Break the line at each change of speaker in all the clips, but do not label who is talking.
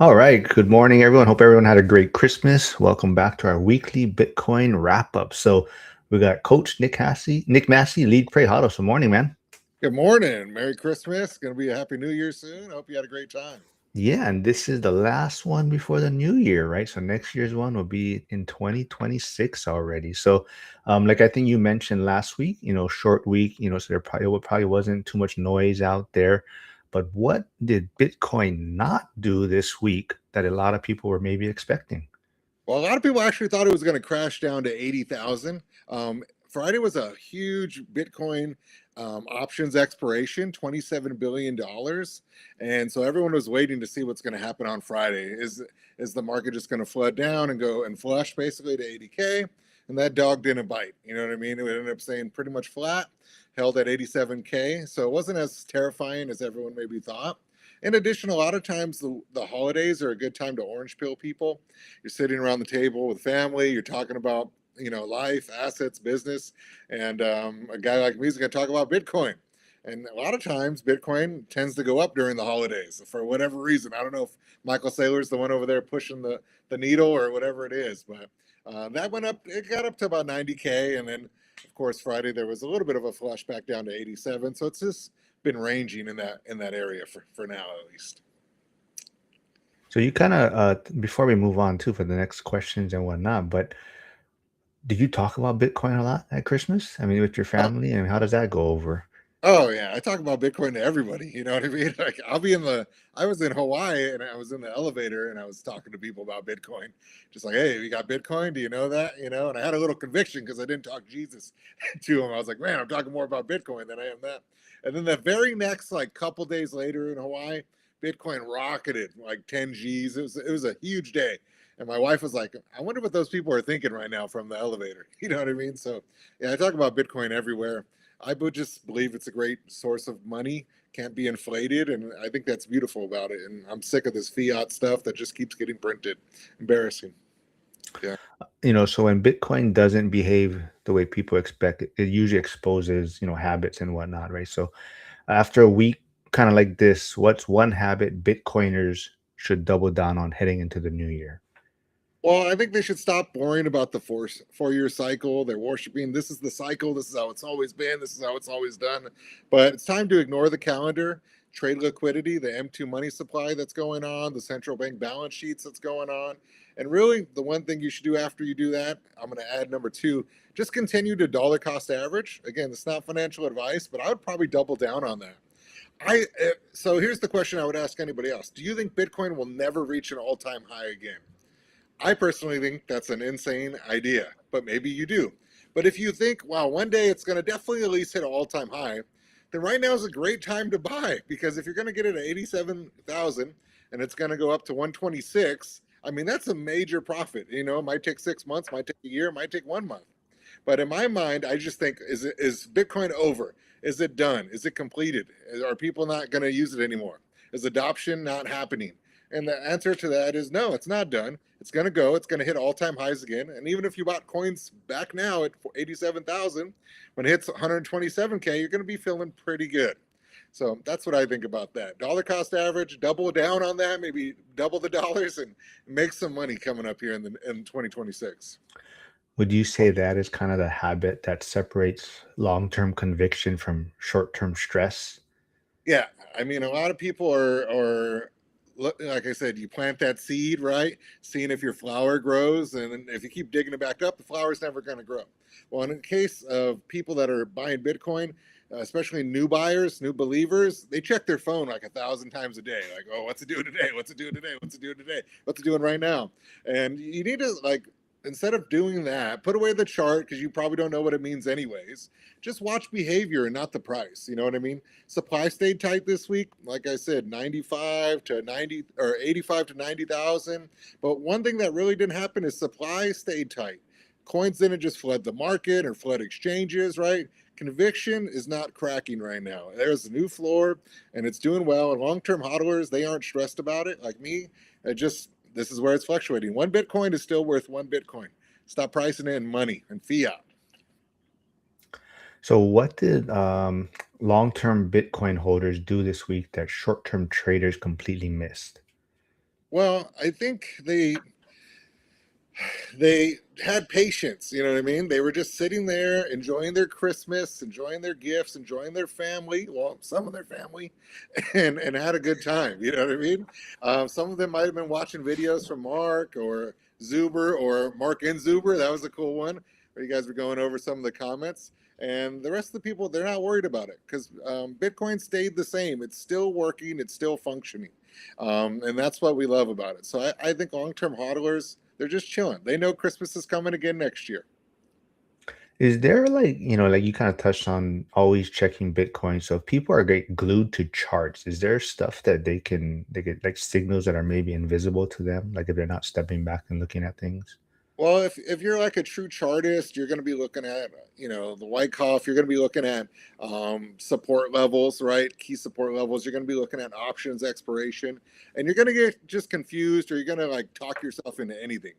All right. Good morning, everyone. Hope everyone had a great Christmas. Welcome back to our weekly Bitcoin wrap up. So we got Coach Nick Massey, Lead.Pray.Hodl. So morning, man.
Good morning. Merry Christmas. Going to be a Happy New Year soon. Hope you had a great time.
Yeah, and this is the last one before the new year, right? So next year's one will be in 2026 already. So, like I think you mentioned last week, short week, so there probably wasn't too much noise out there. But what did Bitcoin not do this week that a lot of people were maybe expecting?
Well, a lot of people actually thought it was going to crash down to 80,000. Friday was a huge Bitcoin options expiration, $27 billion. And so everyone was waiting to see what's going to happen on Friday. Is the market just going to flood down and go and flush basically to 80K? And that dog didn't bite. You know what I mean? It ended up staying pretty much flat, held at 87K. So it wasn't as terrifying as everyone maybe thought. In addition, a lot of times the holidays are a good time to orange pill people. You're sitting around the table with family, you're talking about life, assets, business, and a guy like me is going to talk about Bitcoin. And a lot of times, Bitcoin tends to go up during the holidays for whatever reason. I don't know if Michael Saylor's the one over there pushing the needle or whatever it is, but that went up. It got up to about 90K, and then of course Friday there was a little bit of a flush back down to 87. So it's just been ranging in that area for now at least.
So you kind of before we move on too for the next questions and whatnot, but did you talk about Bitcoin a lot at Christmas? I mean, with your
Oh,
family, and how does that go over?
oh yeah, I talk about Bitcoin to everybody. You know what I mean? Like I was in Hawaii and I was in the elevator and I was talking to people about Bitcoin, just like, hey, you got Bitcoin? Do you know that? And I had a little conviction because I didn't talk Jesus to him. I was like, man, I'm talking more about Bitcoin than I am that. And then the very next like couple days later in Hawaii, Bitcoin rocketed like 10 G's. It was a huge day. And my wife was like, I wonder what those people are thinking right now from the elevator. You know what I mean? So yeah, I talk about Bitcoin everywhere. I would just believe it's a great source of money, can't be inflated, and I think that's beautiful about it. And I'm sick of this fiat stuff that just keeps getting printed. Embarrassing. Yeah.
So when Bitcoin doesn't behave the way people expect, it usually exposes, habits and whatnot, right? So after a week kind of like this, what's one habit Bitcoiners should double down on heading into the new year?
Well, I think they should stop worrying about the 4 year cycle. They're worshiping this is the cycle. This is how it's always been. This is how it's always done. But it's time to ignore the calendar, trade liquidity, the M2 money supply that's going on, the central bank balance sheets that's going on. And really, the one thing you should do after you do that, I'm going to add number two, just continue to dollar cost average. Again, it's not financial advice, but I would probably double down on that. So here's the question I would ask anybody else. Do you think Bitcoin will never reach an all-time high again? I personally think that's an insane idea, but maybe you do. But if you think, wow, one day it's going to definitely at least hit an all time high, then right now is a great time to buy because if you're going to get it at 87,000 and it's going to go up to 126, I mean, that's a major profit. It might take 6 months, might take a year, might take 1 month. But in my mind, I just think, is Bitcoin over? Is it done? Is it completed? Are people not going to use it anymore? Is adoption not happening? And the answer to that is no, it's not done. It's going to go. It's going to hit all-time highs again. And even if you bought coins back now at 87,000, when it hits 127K, you're going to be feeling pretty good. So that's what I think about that. Dollar cost average, double down on that, maybe double the dollars, and make some money coming up here in 2026.
Would you say that is kind of the habit that separates long-term conviction from short-term stress?
Yeah, I mean, a lot of people are like I said, you plant that seed, right? Seeing if your flower grows, and if you keep digging it back up, the flower's never going to grow. Well, in the case of people that are buying Bitcoin, especially new buyers, new believers, they check their phone like 1,000 times a day. Like, oh, what's it doing today? What's it doing today? What's it doing today? What's it doing right now? And you need to like instead of doing that, put away the chart because you probably don't know what it means anyways. Just watch behavior and not the price. You know what I mean? Supply stayed tight this week. Like I said, 95 to 90 or 85 to 90,000. But one thing that really didn't happen is supply stayed tight. Coins didn't just flood the market or flood exchanges, right? Conviction is not cracking right now. There's a new floor and it's doing well. And long-term hodlers, they aren't stressed about it like me. It just this is where it's fluctuating. One Bitcoin is still worth one Bitcoin. Stop pricing it in money and fiat.
So what did long-term Bitcoin holders do this week that short-term traders completely missed?
Well, I think they had patience. You know what I mean? They were just sitting there enjoying their Christmas, enjoying their gifts, enjoying their family. Well, some of their family, and had a good time. You know what I mean? Some of them might have been watching videos from Mark or Zuber or Mark and Zuber. That was a cool one where you guys were going over some of the comments. And the rest of the people, they're not worried about it because Bitcoin stayed the same. It's still working. It's still functioning. And that's what we love about it. So I think long-term hodlers, they're just chilling. They know Christmas is coming again next year.
Is there like, like you kind of touched on always checking Bitcoin. So if people are glued to charts, is there stuff that they get like signals that are maybe invisible to them, like if they're not stepping back and looking at things?
Well, if you're like a true chartist, you're going to be looking at the Wyckoff. You're going to be looking at support levels, right? Key support levels. You're going to be looking at options expiration, and you're going to get just confused, or you're going to like talk yourself into anything.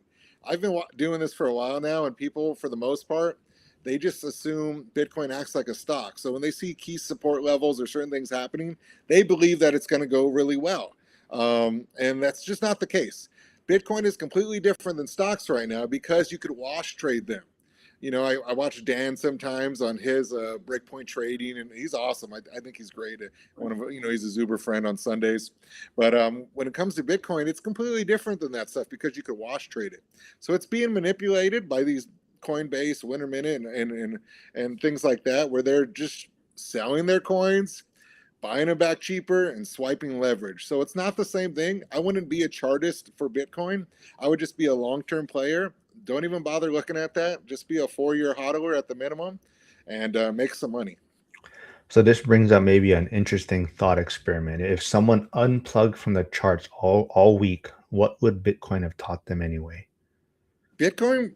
I've been doing this for a while now, and people, for the most part, they just assume Bitcoin acts like a stock. So when they see key support levels or certain things happening, they believe that it's going to go really well, and that's just not the case. Bitcoin is completely different than stocks right now because you could wash trade them. I watch Dan sometimes on his breakpoint trading, and he's awesome. I think he's great. He's a Zuber friend on Sundays. But when it comes to Bitcoin, it's completely different than that stuff because you could wash trade it. So it's being manipulated by these Coinbase, Winter Minute, and things like that, where they're just selling their coins, buying them back cheaper, and swiping leverage. So it's not the same thing. I wouldn't be a chartist for Bitcoin. I would just be a long-term player. Don't even bother looking at that. Just be a 4-year hodler at the minimum and make some money.
So this brings up maybe an interesting thought experiment. If someone unplugged from the charts all week, what would Bitcoin have taught them anyway?
Bitcoin,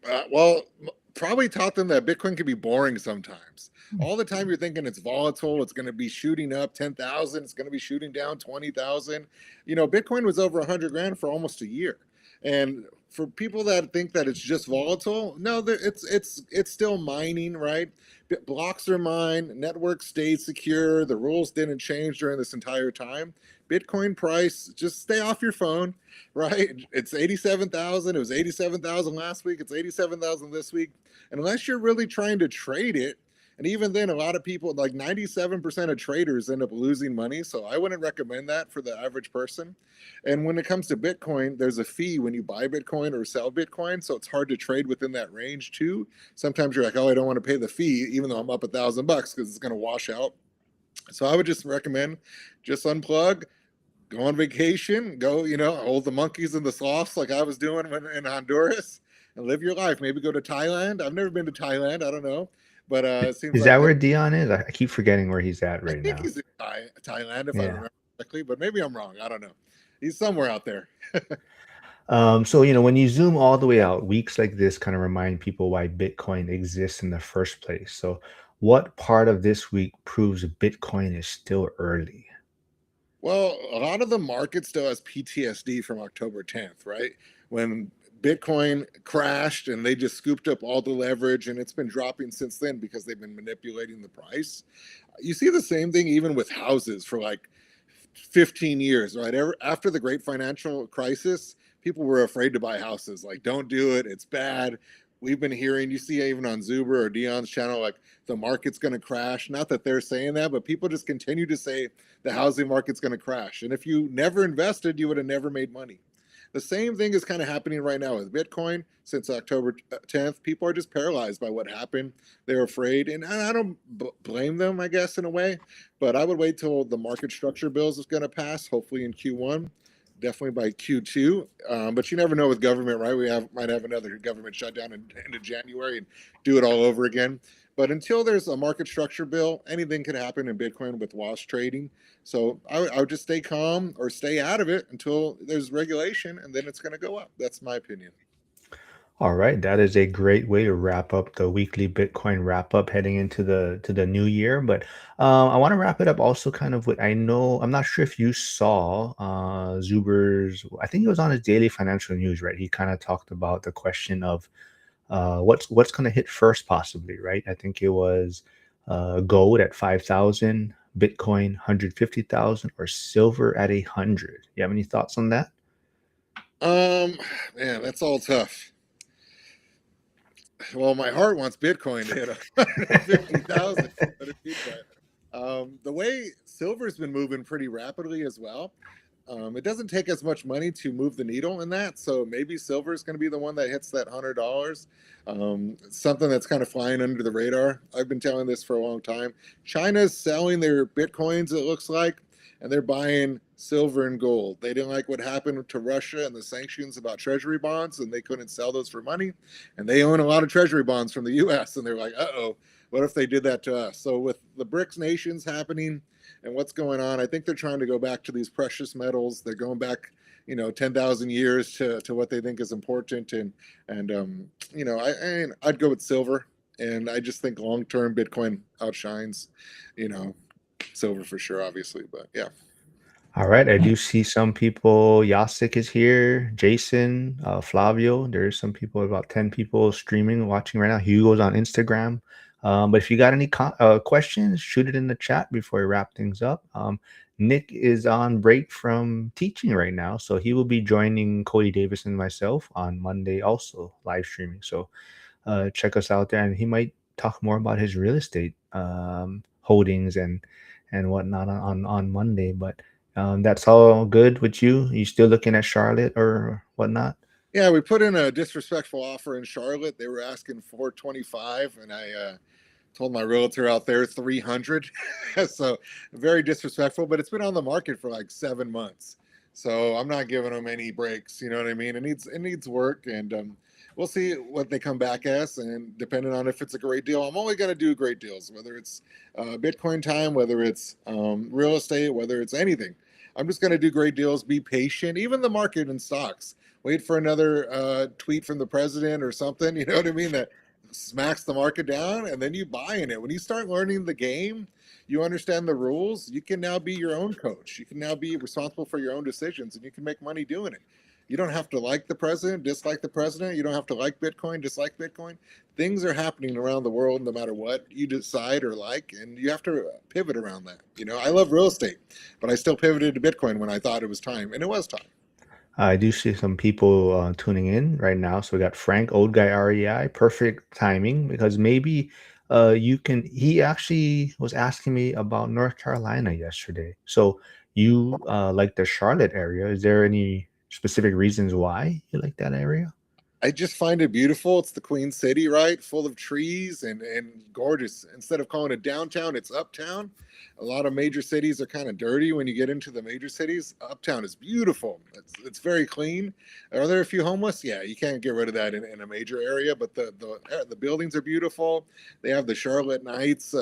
probably taught them that Bitcoin can be boring sometimes. All the time you're thinking it's volatile, it's going to be shooting up 10,000, it's going to be shooting down 20,000. Bitcoin was over 100 grand for almost a year. And for people that think that it's just volatile, no, it's still mining, right? Blocks are mined, network stayed secure, the rules didn't change during this entire time. Bitcoin price, just stay off your phone, right? It's 87,000. It was 87,000 last week. It's 87,000 this week. And unless you're really trying to trade it, and even then, a lot of people, like 97% of traders, end up losing money. So I wouldn't recommend that for the average person. And when it comes to Bitcoin, there's a fee when you buy Bitcoin or sell Bitcoin. So it's hard to trade within that range too. Sometimes you're like, oh, I don't want to pay the fee, even though I'm up $1,000 because it's going to wash out. So I would just recommend just unplug, go on vacation, go, hold the monkeys and the sloths like I was doing when in Honduras, and live your life. Maybe go to Thailand. I've never been to Thailand. I don't know. But it seems
Is
like
that where Dion is? I keep forgetting where he's at
I
right
think
now.
he's in Thailand, if I
Yeah.
remember correctly, but maybe I'm wrong. I don't know. He's somewhere out there.
So, when you zoom all the way out, weeks like this kind of remind people why Bitcoin exists in the first place. So, what part of this week proves Bitcoin is still early?
Well, a lot of the market still has PTSD from October 10th, right? When Bitcoin crashed and they just scooped up all the leverage, and it's been dropping since then because they've been manipulating the price. You see the same thing even with houses for like 15 years, right? After the great financial crisis, people were afraid to buy houses. Like, don't do it. It's bad. We've been hearing, you see, even on Zuber or Dion's channel, like the market's going to crash. Not that they're saying that, but people just continue to say the housing market's going to crash. And if you never invested, you would have never made money. The same thing is kind of happening right now with Bitcoin since October 10th. People are just paralyzed by what happened. They're afraid. And I don't blame them, I guess, in a way. But I would wait till the market structure bills is going to pass, hopefully in Q1, definitely by Q2. But you never know with government, right? Might have another government shutdown in into January and do it all over again. But until there's a market structure bill, anything can happen in Bitcoin with wash trading. So I would just stay calm or stay out of it until there's regulation, and then it's going to go up. That's my opinion.
All right, that is a great way to wrap up the weekly Bitcoin wrap up heading into the new year. But I want to wrap it up also kind of with, I know I'm not sure if you saw Zuber's. I think he was on his daily financial news, right? He kind of talked about the question of what's going to hit first, possibly, right? I think it was gold at 5,000, Bitcoin 150,000, or silver at 100. You have any thoughts on that?
Man, that's all tough. Well, my heart wants Bitcoin to hit 150,000. But the way silver's been moving pretty rapidly as well, it doesn't take as much money to move the needle in that. So maybe silver is going to be the one that hits that $100. Something that's kind of flying under the radar. I've been telling this for a long time. China's selling their Bitcoins, it looks like, and they're buying silver and gold. They didn't like what happened to Russia and the sanctions about treasury bonds, and they couldn't sell those for money. And they own a lot of treasury bonds from the US, and they're like, uh-oh, what if they did that to us? So with the BRICS nations happening and what's going on, I think they're trying to go back to these precious metals. They're going back, 10,000 years to what they think is important. And I'd go with silver. And I just think long-term Bitcoin outshines, silver for sure, obviously. But yeah.
All right, I do see some people. Yasik is here, Jason, Flavio. There's some people, about 10 people streaming, watching right now. Hugo's on Instagram. But if you got any questions, shoot it in the chat before we wrap things up. Nick is on break from teaching right now, so he will be joining Cody Davis and myself on Monday, also live streaming. So check us out there, and he might talk more about his real estate holdings and whatnot on Monday. But that's all good with you? You still looking at Charlotte or whatnot?
Yeah, we put in a disrespectful offer in Charlotte. They were asking 425, and I told my realtor out there 300. So very disrespectful, but it's been on the market for like 7 months. So I'm not giving them any breaks. You know what I mean? It needs work, and we'll see what they come back as. And depending on if it's a great deal, I'm only going to do great deals, whether it's Bitcoin time, whether it's real estate, whether it's anything. I'm just going to do great deals. Be patient. Even the market and stocks. Wait for another tweet from the president or something. You know what I mean? That smacks the market down, and then you buy in it. When you start learning the game, you understand the rules. You can now be your own coach. You can now be responsible for your own decisions, and you can make money doing it. You don't have to like the president, dislike the president. You don't have to like Bitcoin, dislike Bitcoin. Things are happening around the world no matter what you decide or like, and you have to pivot around that. I love real estate, but I still pivoted to Bitcoin when I thought it was time, and it was time.
I do see some people tuning in right now. So we got Frank, old guy REI, perfect timing, because maybe you can. He actually was asking me about North Carolina yesterday. So you like the Charlotte area? Is there any specific reasons why you like that area?
I just find it beautiful. It's the Queen City, right? Full of trees and gorgeous. Instead of calling it downtown, it's uptown. A lot of major cities are kind of dirty when you get into the major cities. Uptown is beautiful. It's very clean. Are there a few homeless? Yeah, you can't get rid of that in a major area, but the buildings are beautiful. They have the Charlotte Knights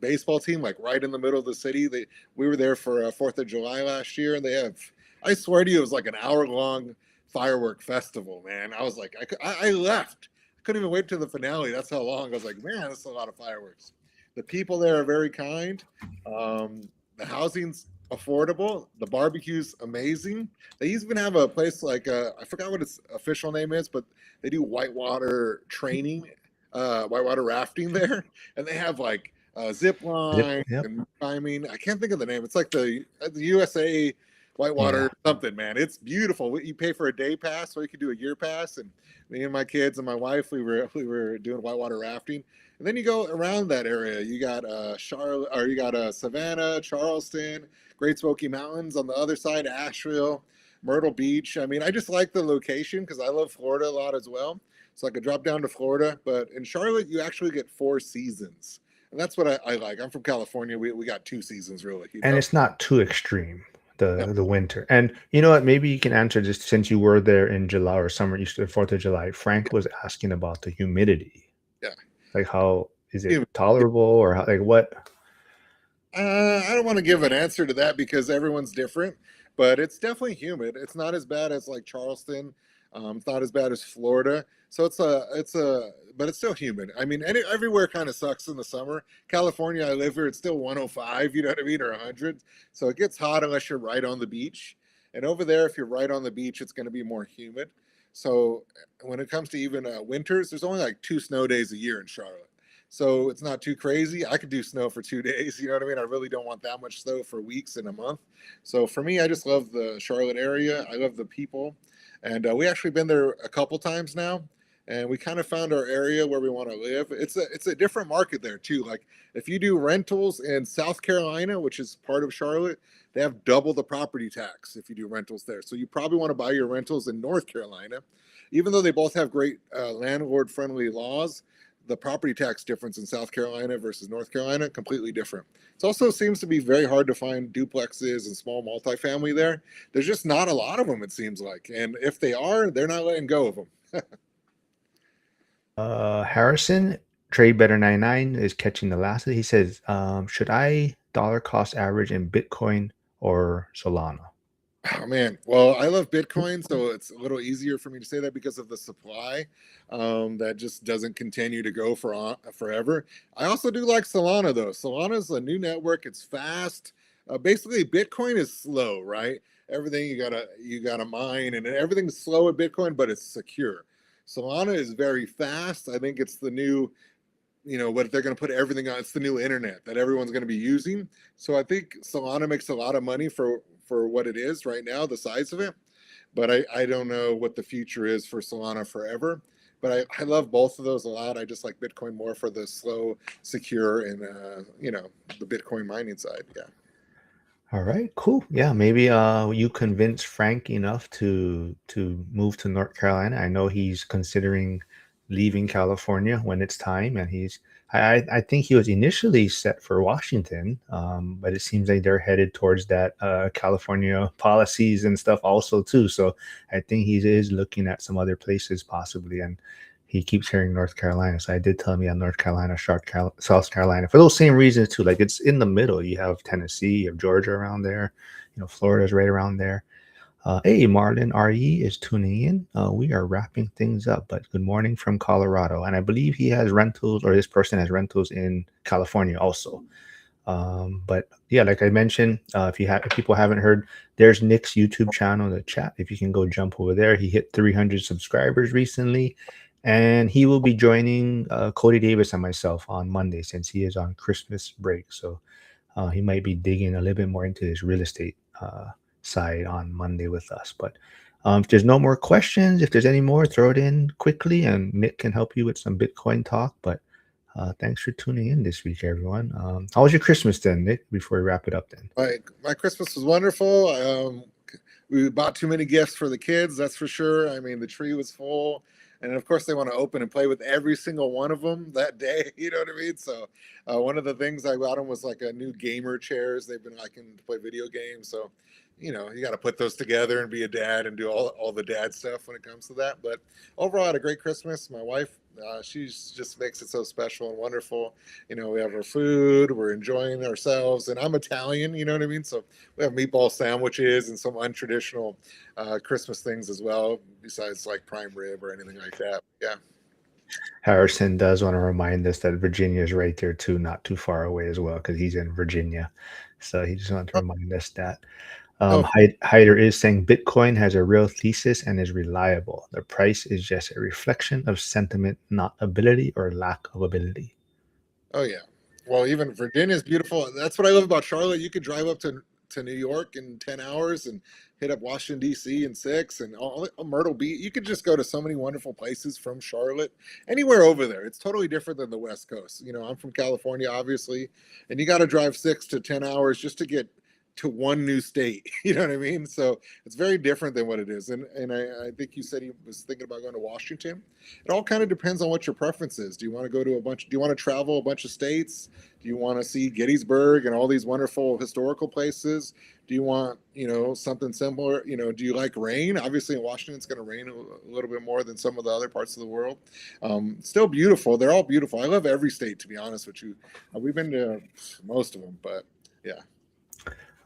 baseball team like right in the middle of the city. We were there for 4th of July last year, and they have, I swear to you, it was like an hour long firework festival, man. I was like, I left. I couldn't even wait to the finale. That's how long. I was like, man, that's a lot of fireworks. The people there are very kind. The housing's affordable. The barbecue's amazing. They even have a place like I forgot what its official name is, but they do whitewater training, whitewater rafting there, and they have like zip line
Yep.
and climbing. I can't think of the name. It's like the USA
Yeah.
whitewater something, man. It's beautiful. You pay for a day pass, or you could do a year pass. And me and my kids and my wife, we were doing whitewater rafting. And then you go around that area. You got Charlotte, or you got Savannah, Charleston, Great Smoky Mountains on the other side, Asheville, Myrtle Beach. I mean, I just like the location because I love Florida a lot as well. So I could drop down to Florida. But in Charlotte, you actually get 4 seasons. And that's what I like. I'm from California. We got 2 seasons, really.
And it's not too extreme,
No,
the winter. And you know what? Maybe you can answer this, since you were there in July or summer, Easter, 4th of July. Frank was asking about the humidity.
yeah.
Like, how is it
Yeah.
tolerable, or how, like what?
I don't want to give an answer to that because everyone's different, but it's definitely humid. It's not as bad as like Charleston. It's not as bad as Florida. So but it's still humid. I mean, everywhere kind of sucks in the summer. California, I live here, it's still 105, you know what I mean, or 100. So it gets hot unless you're right on the beach. And over there, if you're right on the beach, it's going to be more humid. So when it comes to even winters, there's only like 2 snow days a year in Charlotte. so it's not too crazy. I could do snow for 2 days. You know what I mean? I really don't want that much snow for weeks in a month. So for me, I just love the Charlotte area. I love the people, and we actually been there a couple times now. And we kind of found our area where we want to live. It's a different market there too. Like if you do rentals in South Carolina, which is part of Charlotte, they have double the property tax if you do rentals there. So you probably want to buy your rentals in North Carolina, even though they both have great landlord-friendly laws. The property tax difference in South Carolina versus North Carolina completely different. It also seems to be very hard to find duplexes and small multifamily there. There's just not a lot of them, it seems like, and if they are, they're not letting go of them.
Harrison, Trade Better 99 is catching the last of it. He says, should I dollar cost average in Bitcoin or Solana?
Oh man, well, I love Bitcoin, so it's a little easier for me to say that because of the supply that just doesn't continue to go for forever. I also do like Solana though. Solana is a new network; it's fast. Basically, Bitcoin is slow, right? Everything you gotta mine, and everything's slow at Bitcoin, but it's secure. Solana is very fast. I think it's the new, what they're going to put everything on. It's the new internet that everyone's going to be using. So I think Solana makes a lot of money for what it is right now, the size of it. But I don't know what the future is for Solana forever. But I love both of those a lot. I just like Bitcoin more for the slow, secure, and the Bitcoin mining side. Yeah.
All right, cool. Yeah, maybe you convince Frank enough to move to North Carolina. I know he's considering leaving California when it's time, and I think he was initially set for Washington, but it seems like they're headed towards that California policies and stuff also too. So I think he is looking at some other places possibly, and he keeps hearing North Carolina. So I did tell him, yeah, North Carolina, South Carolina, for those same reasons too. Like it's in the middle. You have Tennessee, you have Georgia around there. Florida's right around there. Hey, Marlon RE is tuning in. We are wrapping things up, but good morning from Colorado. And I believe he has rentals, or this person has rentals in California also. But yeah, like I mentioned, if people haven't heard, there's Nick's YouTube channel in the chat. If you can go jump over there, he hit 300 subscribers recently, and he will be joining Cody Davis and myself on Monday since he is on Christmas break. So he might be digging a little bit more into his real estate side on Monday with us. But if there's no more questions, if there's any more, throw it in quickly, and Nick can help you with some Bitcoin talk. But thanks for tuning in this week, everyone. How was your Christmas then, Nick? Before we wrap it up, then.
My Christmas was wonderful. We bought too many gifts for the kids, that's for sure. I mean, the tree was full, and of course, they want to open and play with every single one of them that day. You know what I mean? So, one of the things I got them was like a new gamer chairs. They've been liking to play video games, so you got to put those together and be a dad and do all the dad stuff when it comes to that. But overall, I had a great Christmas. My wife, she just makes it so special and wonderful. We have our food, we're enjoying ourselves, and I'm Italian. You know what I mean? So we have meatball sandwiches and some untraditional Christmas things as well, besides like prime rib or anything like that. Yeah.
Harrison does want to remind us that Virginia is right there too, not too far away as well, because he's in Virginia. So he just wanted to remind us that.
Oh,
Hyder is saying Bitcoin has a real thesis and is reliable. The price is just a reflection of sentiment, not ability or lack of ability.
oh yeah. Well, even Virginia is beautiful. That's what I love about Charlotte. You could drive up to New York in 10 hours and hit up Washington D.C. in 6, and all Myrtle Beach. You could just go to so many wonderful places from Charlotte, anywhere over there. It's totally different than the West Coast. I'm from California, obviously, and you got to drive 6 to 10 hours just to get to one new state. You know what I mean? So it's very different than what it is. And I think you said he was thinking about going to Washington. It all kind of depends on what your preference is. Do you want to go to do you want to travel a bunch of states? Do you want to see Gettysburg and all these wonderful historical places? Do you want, something similar? Do you like rain? Obviously in Washington, it's going to rain a little bit more than some of the other parts of the world. Still beautiful. They're all beautiful. I love every state, to be honest with you. We've been to most of them, but yeah.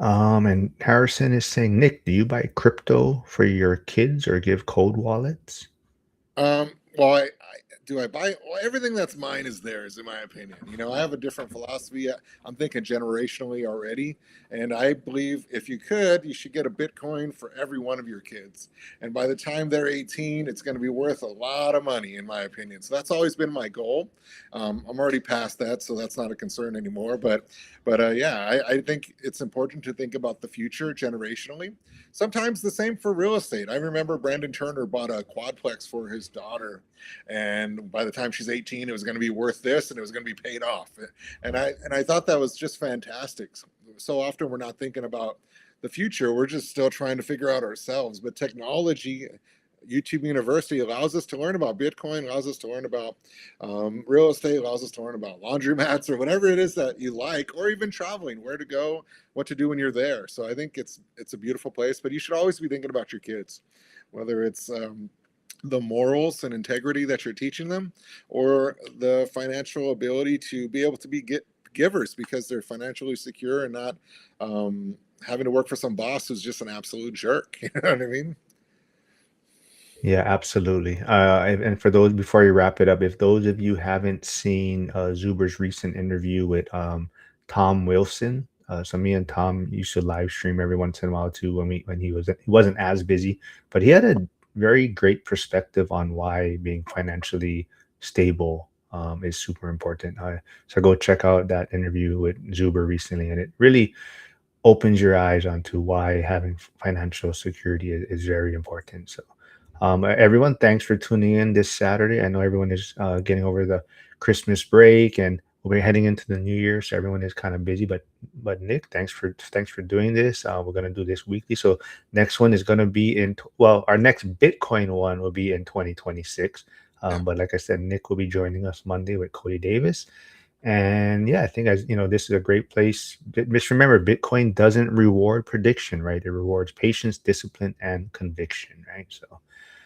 And Harrison is saying, Nick, do you buy crypto for your kids or give cold wallets?
Well, do I buy? Well, everything that's mine is theirs, in my opinion. You know, I have a different philosophy. I'm thinking generationally already, and I believe if you could, you should get a Bitcoin for every one of your kids. And by the time they're 18, it's going to be worth a lot of money, in my opinion. So that's always been my goal. I'm already past that, so that's not a concern anymore. But yeah, I think it's important to think about the future generationally. Sometimes the same for real estate. I remember Brandon Turner bought a quadplex for his daughter, and by the time she's 18, it was going to be worth this, and it was going to be paid off. And I thought that was just fantastic. So often we're not thinking about the future, we're just still trying to figure out ourselves. But technology, YouTube University, allows us to learn about Bitcoin, allows us to learn about real estate, allows us to learn about laundromats or whatever it is that you like, or even traveling, where to go, what to do when you're there. So I think it's a beautiful place, but you should always be thinking about your kids, whether it's the morals and integrity that you're teaching them, or the financial ability to be able to be givers because they're financially secure and not having to work for some boss who's just an absolute jerk. You know what I mean?
Yeah, absolutely. And for those, before you wrap it up, if those of you haven't seen Zuber's recent interview with Tom Wilson, so me and Tom used to live stream every once in a while too when he wasn't as busy, but he had a very great perspective on why being financially stable is super important. So go check out that interview with Zuber recently, and it really opens your eyes onto why having financial security is very important. So, everyone, thanks for tuning in this Saturday. I know everyone is getting over the Christmas break, and we'll be heading into the new year, so everyone is kind of busy. But Nick, thanks for doing this. We're gonna do this weekly. So next one is gonna be well, our next Bitcoin one will be in 2026.
Yeah,
But like I said, Nick will be joining us Monday with Cody Davis. And yeah, I think, as you know, this is a great place. Just remember, Bitcoin doesn't reward prediction, right? It rewards patience, discipline, and conviction, right? So,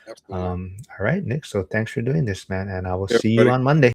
absolutely.
all right, Nick. So thanks for doing this, man, and I will see you
Everybody.
on Monday.